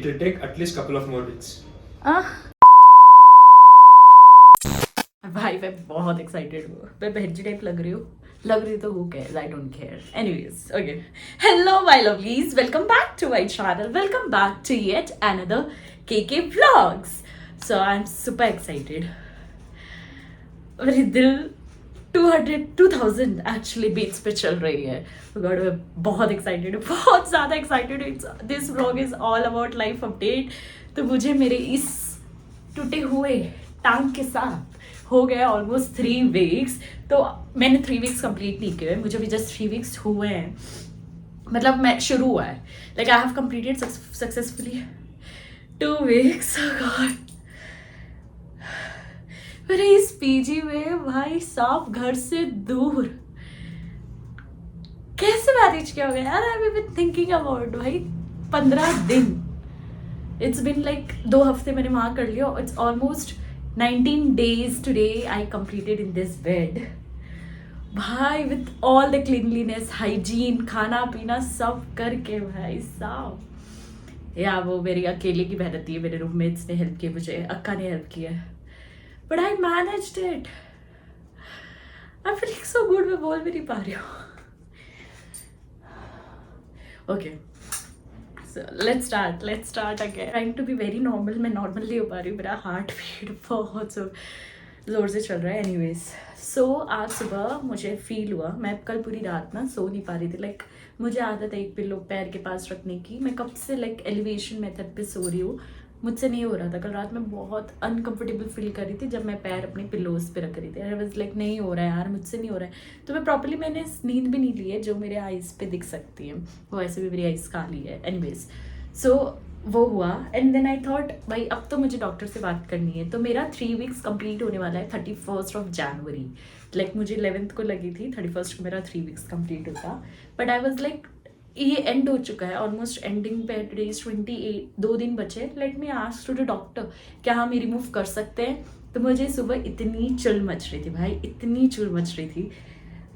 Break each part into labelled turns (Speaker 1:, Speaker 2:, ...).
Speaker 1: will take at least couple of more weeks.
Speaker 2: भाई मैं बहुत एक्साइटेड हूँ. मैं बहनजी टाइप लग रही तो who cares, I don't care. Anyways, okay. Hello my lovelies, welcome back to my channel, welcome back to yet another KK vlogs. So I'm super excited. मेरी दिल 2000 एक्चुअली बीट्स पे चल रही है. गॉड मैं बहुत एक्साइटेड हूँ, बहुत ज़्यादा एक्साइटेड हूँ. This vlog is all about life update. तो मुझे मेरे इस टूटे हुए टांग के साथ हो गया ऑलमोस्ट 3 वीक्स. तो मैंने 3 वीक्स कंप्लीट नहीं किए, मुझे भी जस्ट 3 वीक्स हुए हैं. मतलब मैं शुरू हुआ है, like I have completed successfully 2 weeks. God मेरे इस पीजी में भाई साहब घर से दूर कैसे मैनेज किया होगा यार. I have been thinking about भाई 15 दिन. इट्स बिन लाइक 2 हफ्ते मैंने वहाँ कर लिया. It's almost 19 days today I completed in this bed भाई, with all the cleanliness, hygiene, खाना पीना सब करके भाई साहब. या वो मेरी अकेले की मेहनत है, मेरे रूममेट्स ने हेल्प की, मुझे अक्का ने हेल्प किया है. But I managed it. I'm feeling so good. मैं बोल भी नहीं पा रही हूँ. Okay. So let's start again. Trying to be very normal. मैं normal नहीं हो पा रही हूँ. मेरा हार्ट बीट बहुत ज़ोर से चल रहा है. Anyways. So आज सुबह मुझे फील हुआ, मैं कल पूरी रात ना सो नहीं पा रही थी. लाइक मुझे आदत है एक पिल्लो पैर के पास रखने की. मैं कब से लाइक एलिवेशन मेथड पे सो रही हूँ, मुझसे नहीं हो रहा था. कल रात में बहुत अनकंफर्टेबल फील कर रही थी जब मैं पैर अपने पिलोज पे रख रही थी. आई वाज लाइक नहीं हो रहा है यार, मुझसे नहीं हो रहा है. तो मैं प्रॉपर्ली मैंने नींद भी नहीं ली है जो मेरे आइज़ पे दिख सकती है. वो ऐसे भी मेरी आइज़ काली है. एनीवेज सो वो हुआ. एंड देन आई थॉट भाई अब तो मुझे डॉक्टर से बात करनी है. तो मेरा 3 वीक्स कंप्लीट होने वाला है 31 जनवरी. लाइक मुझे 11th को लगी थी, 31 को मेरा 3 वीक्स कंप्लीट होता. बट आई वॉज लाइक ये एंड हो चुका है, ऑलमोस्ट एंडिंग पे. टुडेज 28, 2 दिन बचे. Let me ask to the doctor क्या हम ये रिमूव कर सकते हैं. तो मुझे सुबह इतनी चुल मच रही थी भाई, इतनी चुल मच रही थी.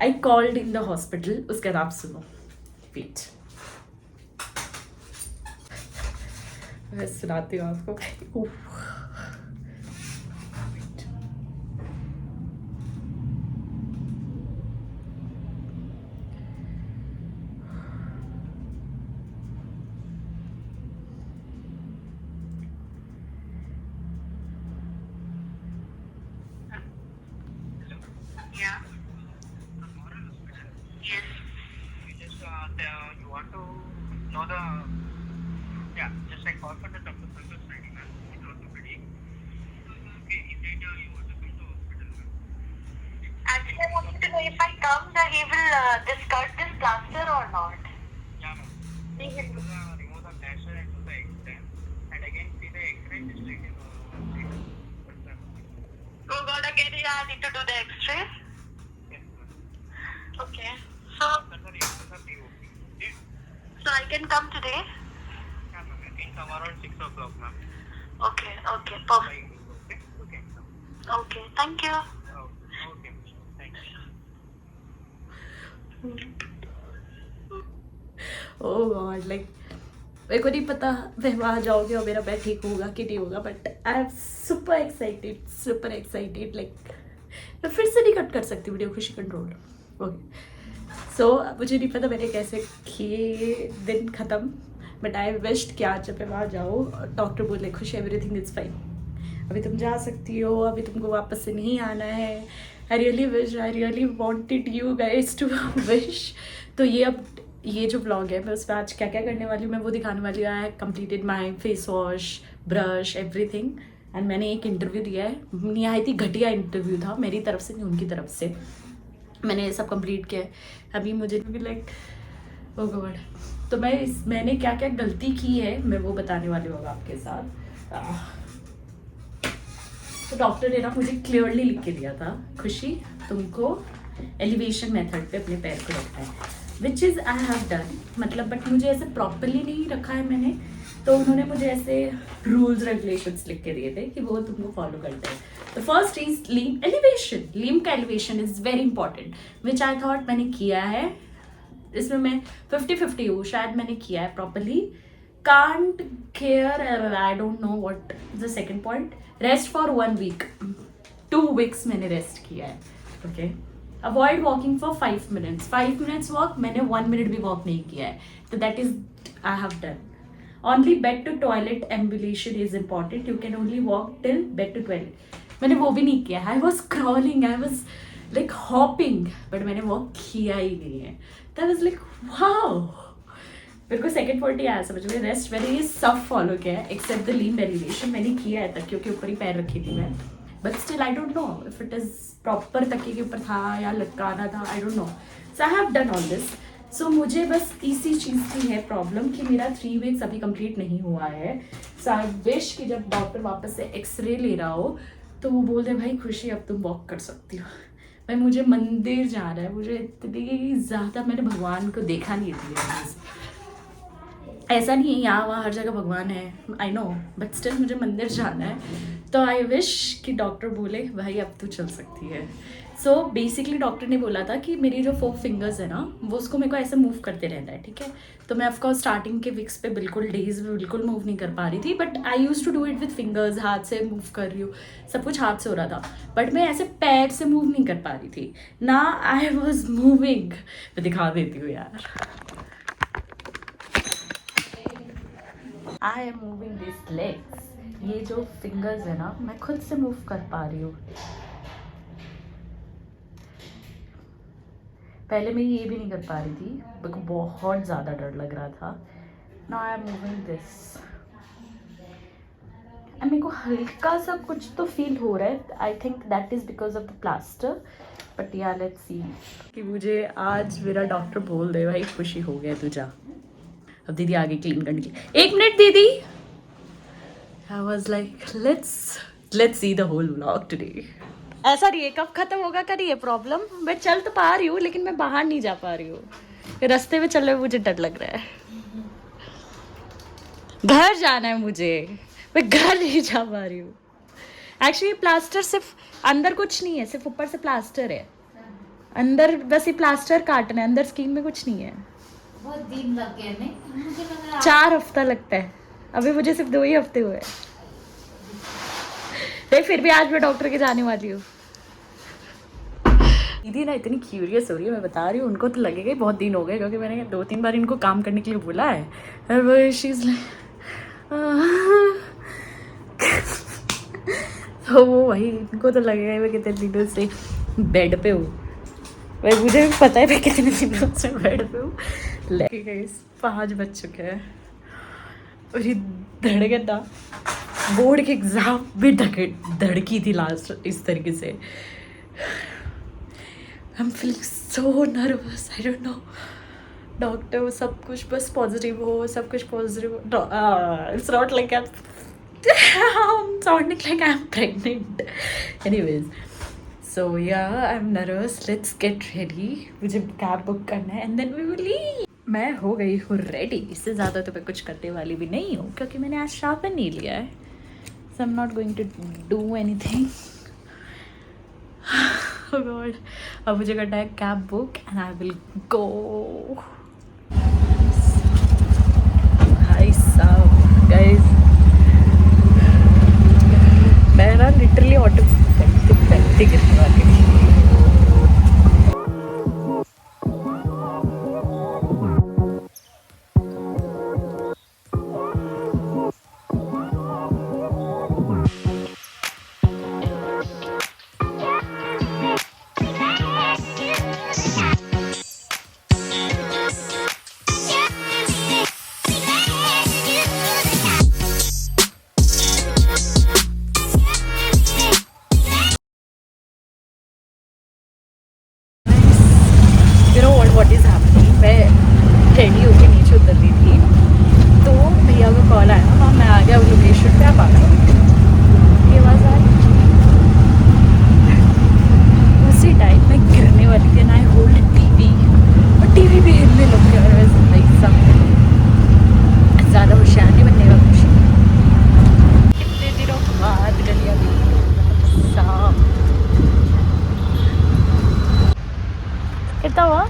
Speaker 2: I called in the hospital. उसके बाद आप सुनो, वेट मैं सुनाती हूँ आपको.
Speaker 3: Yeah. Yes. You just you want to know the just like call for the doctor service training, ma'am. It's orthopedic. So okay, is it you want to come to hospital, ma'am? Actually, I wanted to know if I come, then he will discard this plaster or not. Yeah, ma'am. He will remove the plaster and do the X-ray, and again see the X-ray just like see what's the. Oh God, again I need to do the X-ray. Okay. So I can come today? Yeah, ma'am. I can come around 6 o'clock, ma'am. Okay, perfect. Okay. Okay, thank you. Oh, okay, thank you.
Speaker 2: Oh God, like मेरे को नहीं पता मैं वहाँ जाऊँगी और मेरा पैर ठीक होगा कि नहीं होगा. But I am super excited. Like मैं फिर से नहीं कट कर सकती वीडियो, खुशी कंट्रोल. ओके सो मुझे नहीं पता मैंने कैसे किए दिन ख़त्म. बट आई विश्ड कि आज जब मैं वहाँ जाऊँ डॉक्टर बोले खुशी एवरीथिंग इज़ फाइन, अभी तुम जा सकती हो, अभी तुमको वापस से नहीं आना है. I really wanted you guys to wish. तो ये जो व्लॉग है मैं उसमें आज क्या क्या करने वाली हूँ मैं वो दिखाने वाली हूँ. I completed my face wash, brush, everything. And मैंने एक इंटरव्यू दिया है, निहायत ही घटिया इंटरव्यू था मेरी तरफ से नहीं उनकी तरफ से. मैंने ये सब कंप्लीट किया है. अभी मुझे भी लाइक ओ गॉड. तो मैंने क्या क्या गलती की है मैं वो बताने वाली हूँ आपके साथ. तो डॉक्टर ने ना मुझे क्लियरली लिख के दिया था खुशी तुमको एलिवेशन मेथड पे अपने पैर को रखना है, which is I have done. मतलब बट मुझे ऐसे प्रॉपरली नहीं रखा है मैंने. तो उन्होंने मुझे ऐसे रूल्स रेगुलेशंस लिख के दिए थे कि वो तुमको फॉलो करते हैं. द फर्स्ट इज लीम एलिवेशन. लीम का elevation is very important, which I thought मैंने किया है. इसमें मैं 50-50 हूँ, शायद मैंने किया है properly can't care, I don't know what the second point. Rest for 1 week, 2 weeks मैंने रेस्ट किया है. Okay. Avoid walking for 5 minutes. 5 minutes walk, मैंने 1 minute भी walk नहीं किया है. So that is I have done. Only bed to toilet ambulation is important. You can only walk till bed to toilet. मैंने वो भी नहीं किया. I was crawling, I was like hopping, but मैंने walk किया ही नहीं है. That was like wow. मेरे को सेकंड पॉइंट ही आया समझ में. रेस्ट मैंने ये सब फॉलो किया है एक्सेप्ट द लीम्ब एलिवेशन. मैंने किया है तकियों के ऊपर ही पैर रखी थी मैं, but still I don't know if it is proper तकिए के ऊपर था या लटकाना था, I don't know. So I have done all this. So मुझे बस इसी चीज़ की है प्रॉब्लम कि मेरा 3 वीक्स अभी कंप्लीट नहीं हुआ है. सो आई विश कि जब डॉक्टर वापस से एक्सरे ले रहा हो तो वो बोल दे भाई खुशी अब तुम वॉक कर सकती हो. भाई मुझे मंदिर जाना है, मुझे इतनी ज़्यादा मैंने भगवान को देखा नहीं है. ऐसा नहीं है यहाँ वहाँ हर जगह भगवान है, आई नो, बट स्टिल मुझे मंदिर जाना है. तो आई विश कि डॉक्टर बोले भाई अब तू चल सकती है. सो बेसिकली डॉक्टर ने बोला था कि मेरी जो 4 फिंगर्स है ना वो उसको मेरे को ऐसे मूव करते रहता है, ठीक है. तो मैं ऑफकोर्स स्टार्टिंग के वीक्स पे बिल्कुल डेज में बिल्कुल मूव नहीं कर पा रही थी, but I use to do it with fingers. हाथ से मूव कर रही हूँ, सब कुछ हाथ से हो रहा था, बट मैं ऐसे पैर से मूव नहीं कर पा रही थी ना. I was moving. मैं दिखा देती हूँ यार. I am moving this legs. ये जो फिंगर्स है ना मैं खुद से मूव कर पा रही हूँ. पहले मैं ये भी नहीं कर पा रही थी, मेरे को बहुत ज़्यादा डर लग रहा था. Now I am moving this. मेरे को हल्का सा कुछ तो फील हो रहा है. I think that is because of the plaster, but या लेट्स सी. कि मुझे आज मेरा डॉक्टर बोल दे भाई खुशी हो गया तू जा. अब दीदी आ गई क्लीन करने के लिए. 1 मिनट दीदी. I was like let's see the whole vlog today. ऐसा नहीं है कब खत्म होगा का नहीं है प्रॉब्लम. मैं चल तो पा रही हूँ लेकिन मैं बाहर नहीं जा पा रही हूँ. रास्ते में चलने में मुझे डर लग रहा है. घर जाना है मुझे, मैं घर नहीं जा पा रही हूँ. एक्चुअली प्लास्टर सिर्फ अंदर कुछ नहीं है, सिर्फ ऊपर से प्लास्टर है. अंदर बस ये प्लास्टर काटना है, अंदर स्किन में कुछ नहीं है.
Speaker 4: बहुत दिन लग गए नहीं, मुझे लगा
Speaker 2: 4 हफ्ता लगता है. अभी मुझे सिर्फ 2 ही हफ्ते हुए. नहीं फिर भी आज मैं डॉक्टर के जाने वाली हूँ. दीदी ना इतनी क्यूरियस हो रही है, मैं बता रही हूँ. उनको तो लगेगा ही बहुत दिन हो गए क्योंकि मैंने 2-3 बार इनको काम करने के लिए बोला है. शीज़ तो वो वही इनको तो लगेगा मैं कितने दिनों से बेड पे हूँ. भाई मुझे भी पता है मैं कितने दिनों से बेड पे हूँ. लेके 5 बज चुके हैं और ये धड़कन था. बोर्ड के एग्ज़ाम भी धड़की थी लास्ट इस तरीके से. I am feeling so nervous. I don't know. Doctor सब कुछ बस पॉजिटिव हो, सब कुछ positive. It's not like I am sounding like I am pregnant. Anyways so yeah I am nervous. Let's get ready. मुझे कैब बुक करना है and then we will leave. मैं हो गई हूँ रेडी. इससे ज़्यादा तो मैं कुछ करने वाली भी नहीं हूँ क्योंकि मैंने आज शावर नहीं लिया है. So I am not going to do anything. Oh God. अब मुझे करना है cab book and I will go. भाई साहब गाइस मैं ना लिटरली ऑटो बैठते गिरने वाली थी. What is happening? मैं रेडी होके नीचे उतर रही थी तो भैया का कॉल आया. हाँ मैं आ गया लोकेशन पे, आप आ गए. ये आवाज़ आ रही. उसी टाइम मैं गिरने वाली थी. आई होल्ड टीवी और टीवी भी हिलने लग गया. और वैसे भाई साहब ज़्यादा होशियार नहीं बनने का खुशी. कितने दिनों बाद गलियाँ भी साफ. कितना हुआ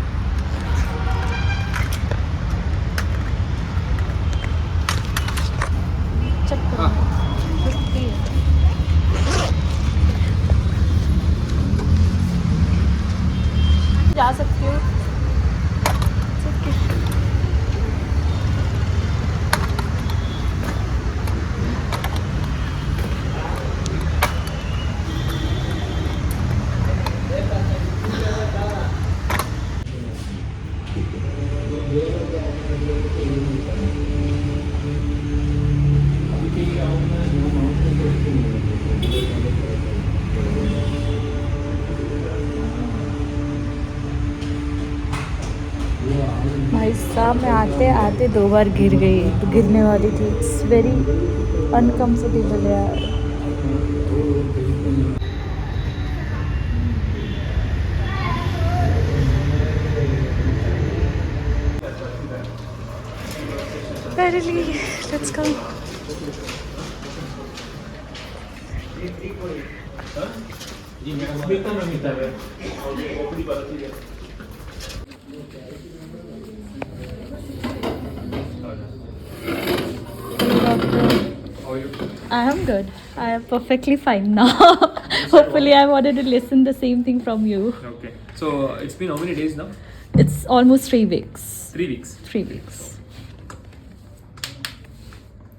Speaker 2: भाई साहब मैं आते आते 2 बार गिर गई, गिरने वाली थी. इट्स वेरी अनकंफर्टेबल यार. Finally, let's go. I am good. I am perfectly fine now. Hopefully, I wanted to listen the same thing from you.
Speaker 1: Okay. So it's been how many days now?
Speaker 2: It's almost 3 weeks.
Speaker 1: 3 weeks.
Speaker 2: 3 weeks.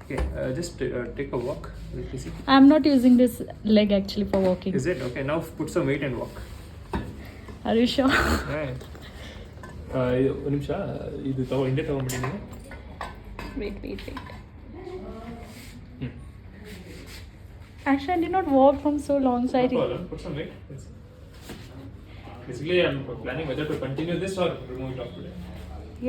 Speaker 1: Okay. Just take a walk. Let me see.
Speaker 2: I'm not using this leg actually for walking.
Speaker 1: Is it okay? Now put some weight and walk.
Speaker 2: Are you sure?
Speaker 1: Right. ಒಂದು ನಿಮಿಷ ಇದು ಹಿಂದೆ ತಗೊಂಡ್ಬಿಡಿ ನೀವು.
Speaker 2: Wait. Actually, I did not walk from so long, so I
Speaker 1: No problem. Put some weight. Yes. Basically, I'm planning whether to continue this or remove it off today.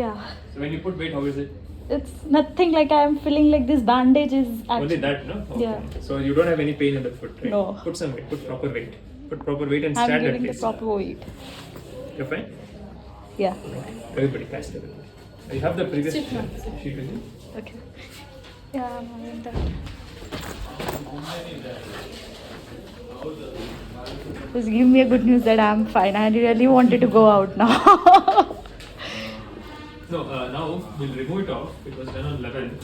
Speaker 2: yeah,
Speaker 1: So when you put weight, how is it?
Speaker 2: it's nothing like I am feeling like this bandage is
Speaker 1: Only
Speaker 2: actually.
Speaker 1: that, no? Okay.
Speaker 2: Yeah.
Speaker 1: So you don't have any pain in the foot, right?
Speaker 2: No.
Speaker 1: Put some weight. Put proper weight. Put proper weight and
Speaker 2: I'm
Speaker 1: stand at
Speaker 2: giving the
Speaker 1: least.
Speaker 2: proper weight.
Speaker 1: You're fine?
Speaker 2: Yeah.
Speaker 1: Everybody, pass it. You have the previous
Speaker 2: Sit now.
Speaker 1: sheet with you?
Speaker 2: Okay. Yeah, I'm having that. Just give me a good news that I'm fine. I really wanted to go out now.
Speaker 1: No, now we'll remove it off. It was done on 11th.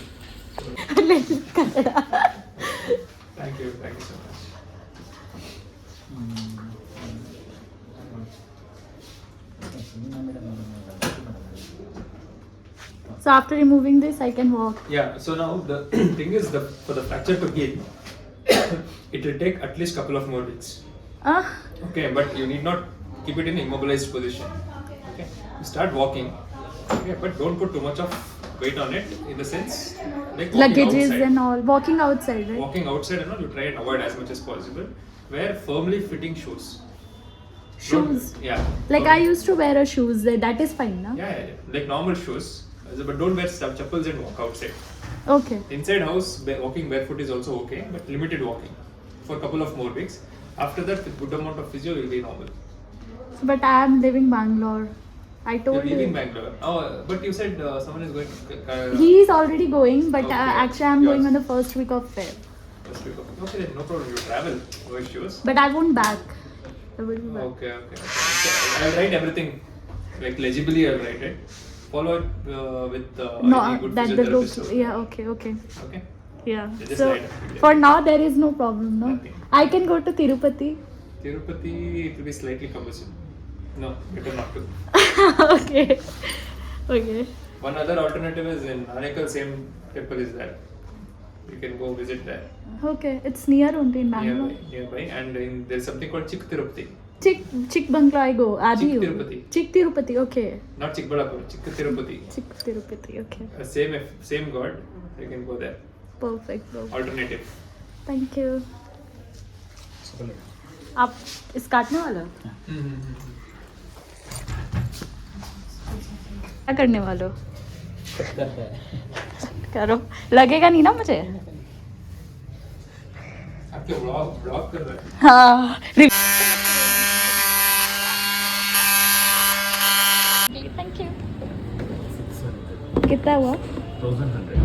Speaker 1: Thank you so much.
Speaker 2: So after removing this, I can walk.
Speaker 1: Yeah, so now the thing is, for the fracture to heal, it will take at least couple of more weeks. Okay, but you need not keep it in immobilized position. Okay, you start walking. Okay, but don't put too much of weight on it. In the sense, like walking
Speaker 2: Luggages
Speaker 1: outside.
Speaker 2: and all. Walking outside, right?
Speaker 1: Walking outside and all, you try and avoid as much as possible. Wear firmly fitting shoes.
Speaker 2: Shoes.
Speaker 1: Yeah.
Speaker 2: Like I used to wear a shoes. That is fine, no?
Speaker 1: Yeah, like normal shoes. But don't wear chappals and walk outside.
Speaker 2: Okay.
Speaker 1: Inside house, walking barefoot is also okay, but limited walking for a couple of more weeks. After that, with good amount of physio, you'll be normal.
Speaker 2: But I am living Bangalore. I
Speaker 1: You're
Speaker 2: told
Speaker 1: leaving
Speaker 2: you.
Speaker 1: Bangalore. Oh, but you said someone is going to...
Speaker 2: He is already going, but
Speaker 1: Okay.
Speaker 2: actually I'm
Speaker 1: Yours.
Speaker 2: going on the first week of Feb.
Speaker 1: Okay, then no problem. You travel. No issues.
Speaker 2: But I won't back. I will be back.
Speaker 1: Okay. So I'll write everything. Like legibly, I'll write it. Follow it with any
Speaker 2: No,
Speaker 1: good
Speaker 2: that the
Speaker 1: physiotherapist.
Speaker 2: book.
Speaker 1: also.
Speaker 2: Yeah, okay.
Speaker 1: Okay.
Speaker 2: Yeah.
Speaker 1: Just
Speaker 2: So
Speaker 1: write it.
Speaker 2: for now there is no problem, no?
Speaker 1: Nothing.
Speaker 2: I can go to Tirupati.
Speaker 1: Tirupati, it will be slightly cumbersome. No, better not to.
Speaker 2: Okay.
Speaker 1: One other alternative is in Anekal, same temple is there. You can go visit there.
Speaker 2: Okay. It's near only in Bangalore.
Speaker 1: Nearby. And there's something called Chik Tirupati.
Speaker 2: Chick Bangla I go. Adi.
Speaker 1: Chik Tirupati.
Speaker 2: Chick Tirupati. Okay.
Speaker 1: Not Chikbalapur, Chik Tirupati.
Speaker 2: Chick Tirupati. Okay.
Speaker 1: Same god. You can go there.
Speaker 2: Perfect.
Speaker 1: Alternative.
Speaker 2: Thank you. आप इस काटने वाला हो? क्या करने वाले हो? करो. लगेगा नहीं ना मुझे?
Speaker 1: आपके ब्लॉग कर रहे हैं.
Speaker 2: हाँ. Thank you. कितना हुआ?
Speaker 1: 1100.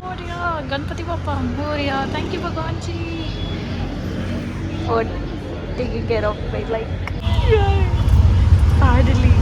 Speaker 2: मोरिया गणपति बापा मोरिया. Thank you भगवान जी. For taking care of me, like finally.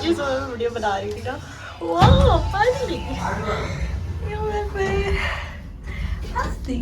Speaker 2: आज ही सुबह वीडियो बना रही थी ना, वाह फाइनली हंसी